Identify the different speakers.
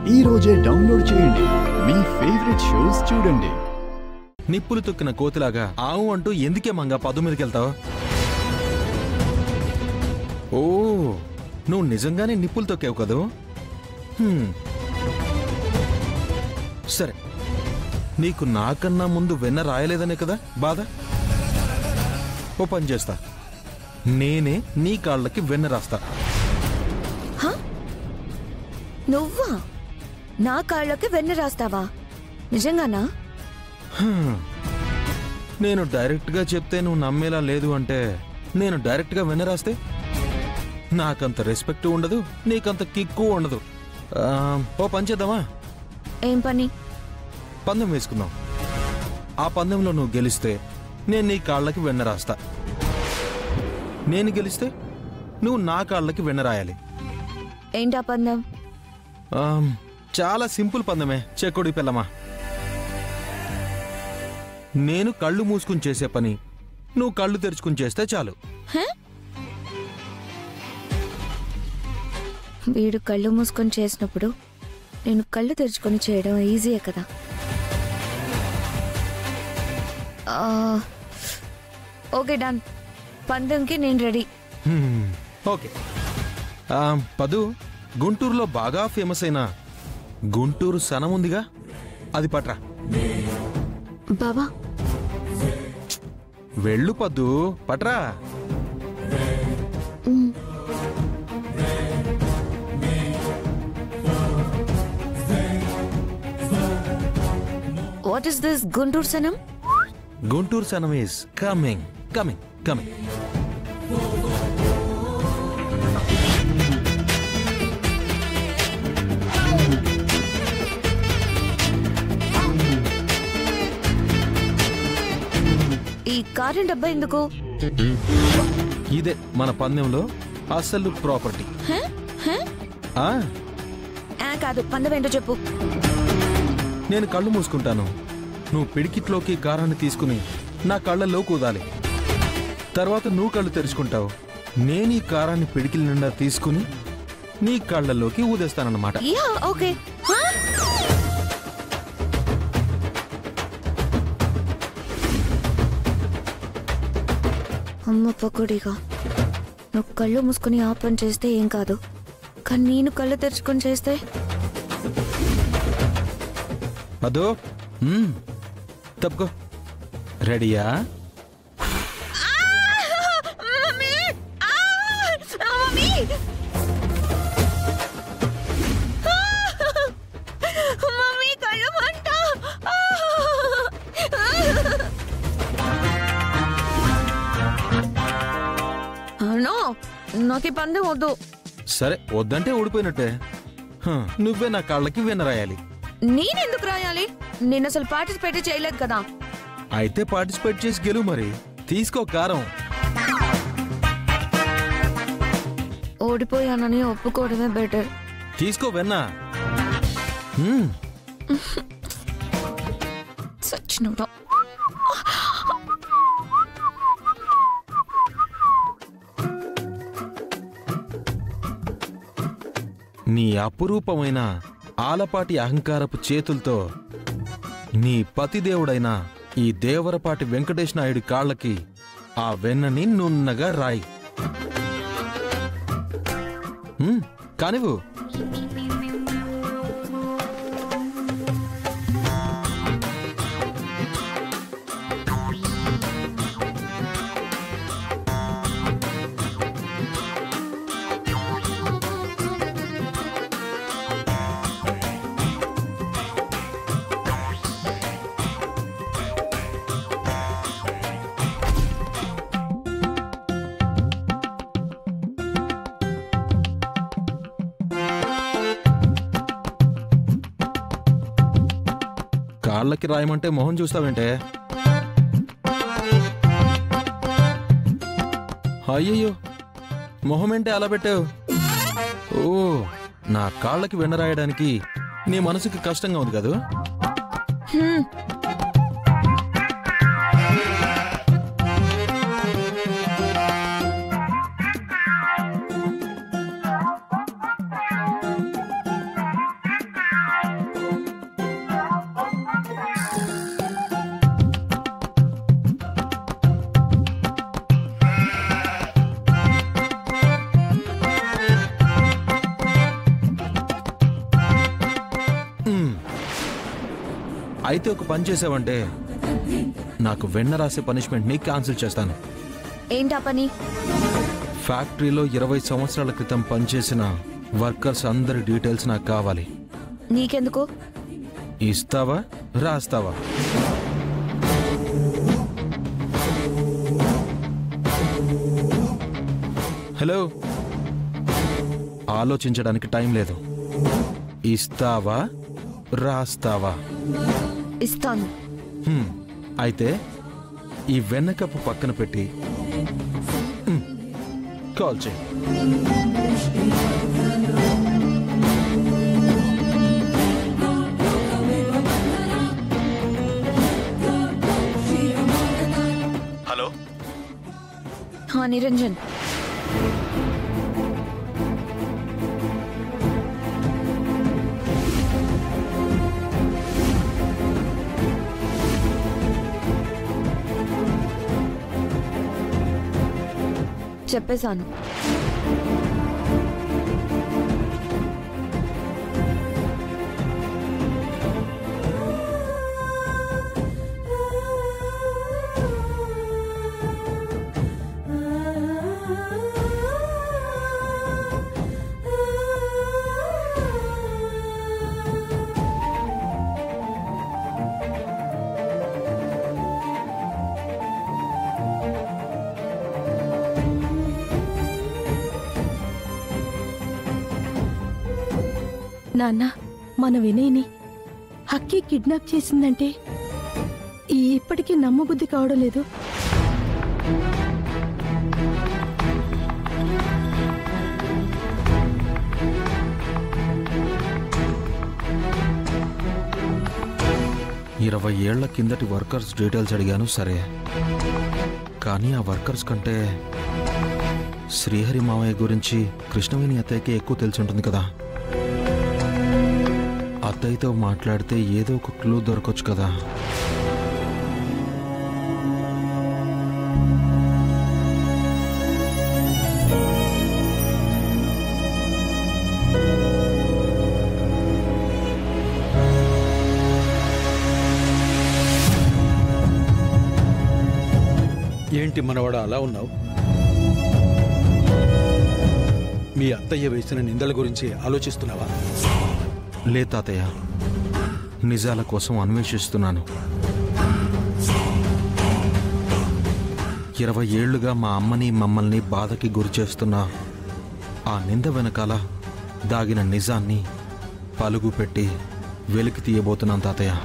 Speaker 1: ఈ రోజే డౌన్లోడ్ చేయండి, మీ ఫేవరెట్ షోస్ చూడండి.
Speaker 2: నిప్పులు తొక్కిన కోతిలాగా ఆవు అంటూ ఎందుకే మంగా పదు మీదకెళ్తావు? ఓ, నువ్వు నిజంగానే నిప్పులు తొక్కావు కదూ? సరే, నీకు నాకన్నా ముందు వెన్న రాయలేదనే కదా బాధ. ఓ పని చేస్తా, నేనే నీ కాళ్ళకి వెన్న రాస్తా.
Speaker 3: నువ్వా నా కాళ్ళకి వెన్న రాస్తావా? నిజంగానా?
Speaker 2: నేను డైరెక్ట్గా చెప్తే నువ్వు నమ్మేలా లేదు అంటే నేను డైరెక్ట్గా వెన్న రాస్తే నాకంత రెస్పెక్ట్ ఉండదు, నీకంత కిక్కు ఉండదు. ఓ పని చేద్దామా?
Speaker 3: ఏం పని?
Speaker 2: పందెం వేసుకుందాం. ఆ పందెంలో నువ్వు గెలిస్తే నేను నీ కాళ్ళకి వెన్న రాస్తా, నేను గెలిస్తే నువ్వు నా కాళ్ళకి వెన్న రాయాలి.
Speaker 3: ఏంటా పందెం?
Speaker 2: చాలా సింపుల్ పందెమే, చెక్కుడి పిల్లమా. నేను కళ్ళు మూసుకుని చేసే పని నువ్వు కళ్ళు తెరుచుకుని చేస్తే చాలు.
Speaker 3: వీడు కళ్ళు మూసుకొని చేసినప్పుడు నేను కళ్ళు తెరుచుకొని చేయడం ఈజీయే కదా. Okay, done. పందెంకి నేను రెడీ.
Speaker 2: ఓకే. పదు, గుంటూరులో బాగా ఫేమస్ అయిన గుంటూరు సనం ఉందిగా, అది పట్రా.
Speaker 3: బాబా
Speaker 2: వెళ్ళు పద్దు, పట్రా.
Speaker 3: వాట్ ఇస్ దిస్ గుంటూరు సనం?
Speaker 2: గుంటూరు సనం ఈస్ కమింగ్ కమింగ్ కమింగ్.
Speaker 3: ఈ కారెంట్ డబ్బా ఎందుకు?
Speaker 2: ఇదే మన పందెంలో అసలు ప్రాపర్టీ.
Speaker 3: కాదు, పందెం ఏంటో చెప్పు.
Speaker 2: నేను కళ్ళు మూసుకుంటాను, నువ్వు పిడికిట్లోకి కారాన్ని తీసుకుని నా కళ్ళల్లో కూదాలి. తర్వాత నువ్వు కళ్ళు తెరుచుకుంటావు, నేను ఈ కారాన్ని పిడికిల నిండా తీసుకుని నీ కళ్ళల్లోకి ఊదేస్తానన్నమాట.
Speaker 3: ఓకే. అమ్మ పకోడీగా, నువ్వు కళ్ళు మూసుకుని ఆ పని చేస్తే ఏం కాదు, కానీ నేను కళ్ళు తెరుచుకొని చేస్తే.
Speaker 2: అదో తప్పుకో. రెడీయా?
Speaker 3: నాకు ఈ పందెం వద్దు.
Speaker 2: సరే, వద్దంటే ఓడిపోయినట్టే. నువ్వే నా కాళ్ళకి వెన్న రాయాలి.
Speaker 3: నేనెందుకు రాయాలి? నేను అసలు పార్టిసిపేట్ చేయలేదు కదా.
Speaker 2: అయితే పార్టిసిపేట్ చేసి గెలువు మరి. తీసుకో కారం.
Speaker 3: ఓడిపోయానని ఒప్పుకోవడమే బెటర్.
Speaker 2: తీసుకో వెన్న.
Speaker 3: సచ్చినోడా.
Speaker 2: నీ అపురూపమైన ఆలపాటి అహంకారపు చేతులతో నీ పతిదేవుడైన ఈ దేవరపాటి వెంకటేశ్ నాయుడి కాళ్ళకి ఆ వెన్నని నున్నగా రాయి. కానివ్వు. కాళ్ళకి రాయమంటే మొహం చూస్తావేంటే? అయ్యయ్యో, మొహమేంటే అలా పెట్టావు? ఓ, నా కాళ్ళకి వెన్న రాయడానికి నీ మనసుకి కష్టంగా ఉంది కదూ? అయితే ఒక పని చేసావంటే నాకు వెన్న రాసే పనిష్మెంట్ని క్యాన్సిల్ చేస్తాను.
Speaker 3: ఏంటా పని?
Speaker 2: ఫ్యాక్టరీలో 20 సంవత్సరాల క్రితం పనిచేసిన వర్కర్స్ అందరి డీటెయిల్స్ నాకు కావాలి.
Speaker 3: నీకెందుకు?
Speaker 2: ఇస్తావా రాస్తావా? హలో, ఆలోచించడానికి టైం లేదు. ఇస్తావా రాస్తావా?
Speaker 3: ఇస్తాను.
Speaker 2: అయితే ఈ వెన్నకప్పు పక్కన పెట్టి కాల్ చేయి. హలో.
Speaker 3: నిరంజన్, చెప్పేశాను.
Speaker 4: నాన్న, మన వినయ్ని హక్కీ కిడ్నాప్ చేసిందంటే ఇప్పటికీ నమ్మబుద్ధి కావడం లేదు.
Speaker 2: ఇరవై ఏళ్ల కిందటి వర్కర్స్ డీటెయిల్స్ అడిగాను, సరే. కానీ ఆ వర్కర్స్ కంటే శ్రీహరి మావయ్య గురించి కృష్ణవేణి అత్తయ్యకి ఎక్కువ తెలిసి ఉంటుంది కదా. అత్తయ్యతో మాట్లాడితే ఏదో ఒక క్లూ దొరకొచ్చు కదా.
Speaker 5: ఏంటి మనవాడ అలా ఉన్నావు? మీ అత్తయ్య వేసిన నిందల గురించి ఆలోచిస్తున్నావా?
Speaker 2: లే తాతయ్య, నిజాల కోసం అన్వేషిస్తున్నాను. 20 ఏళ్లుగా మా అమ్మని మమ్మల్ని బాధకి గురి చేస్తున్న ఆ నింద వెనకాల దాగిన నిజాన్ని పలుగు పెట్టి వెలికి తీయబోతున్నాను తాతయ్య.